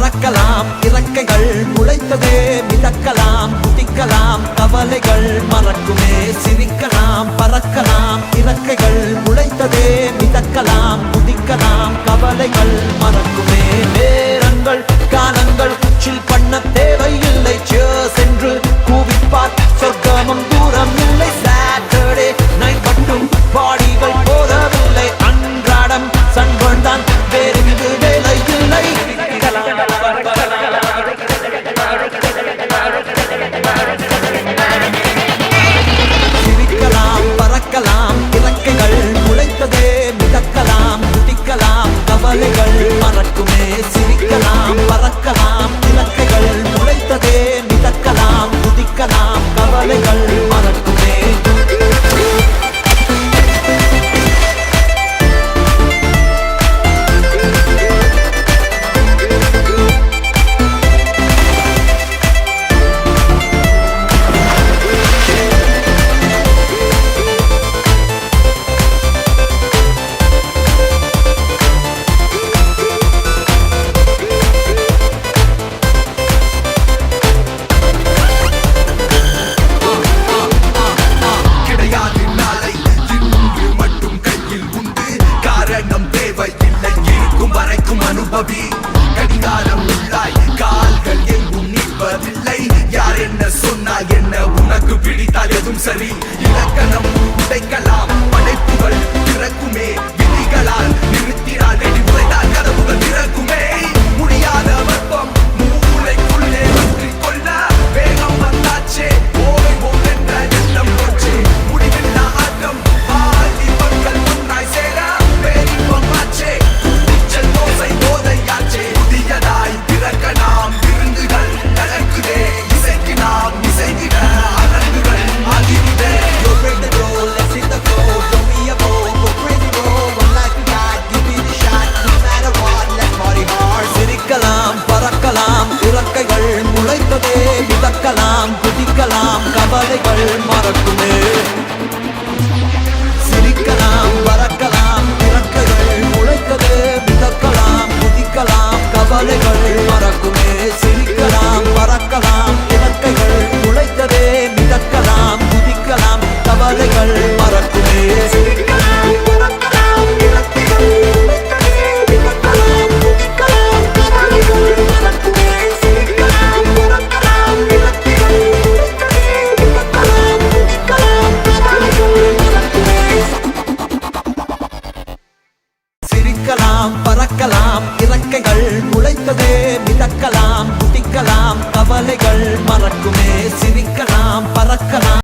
பறக்கலாம் இறக்கைகள் முளைத்ததே மிதக்கலாம் குதிக்கலாம் கவலைகள் மறக்குமே சிரிக்கலாம் பறக்கலாம் இறக்கைகள் முளைத்ததே மிதக்கலாம் குதிக்கலாம் கவலைகள் மறக்குமே நேரங்கள் காலங்கள் சில் பண்ண தேவையில்லை சென்று கூவிப்பார் சொர்க்கமும் தூரம் இல்லை சாட்டர்டே நைட் மட்டும் பாடிகள் போதவில்லை அன்றாடம் சன்பன் தான் வேறெங்கு வேலை இல்லை சிரிக்கலாம் பறக்கலாம் இறக்கைகள் முளைத்ததே மிதக்கலாம் குதிக்கலாம் கவலைகள் மறக்குமே சிரிக்கலாம் பறக்கலாம் இறக்கைகள் முளைத்ததே மிதக்கலாம் குதிக்கலாம் கவலைகள் மறக்குமே கடிகாரம் உள்ளாய் கால்கள் எங்கும் நிற்பதில்லை யார் என்ன சொன்னால் என்ன உனக்கு பிடித்தால் எதுவும் சரி இலக்கணம் உடைக்கலாம் படைப்புகள் திறக்குமே விதிகளால் நிறுத்தினால் வெடி உடைத்தால் கதவுகள் திறக்குமே முடியாத வெப்பம் மூளைக்குள்ளே வற்றிக் கொள்ள வேகம் வந்தாச்சே ஓய்வோம் என்ற எண்ணம் போச்சே முடிவில்லா ஆட்டம் பாதி மக்கள் ஒன்றாய் சேர பேரின்பம் ஆச்சே இறக்கைகள் முளைத்ததே மிதக்கலாம் குதிக்கலாம் கவலைகள் மறக்குமே சிரிக்கலாம் பறக்கலாம் இறக்கைகள் முளைத்ததே மிதக்கலாம் குதிக்கலாம் கவலைகள் மறக்குமே சிரிக்கலாம் பறக்கலாம் இறக்கைகள் முளைத்ததே மிதக்கலாம் குதிக்கலாம் கவலைகள் மறக்குமே பறக்கலாம் இறக்கைகள் முளைத்ததே மிதக்கலாம் குதிக்கலாம் கவலைகள் மறக்குமே சிரிக்கலாம் பறக்கலாம்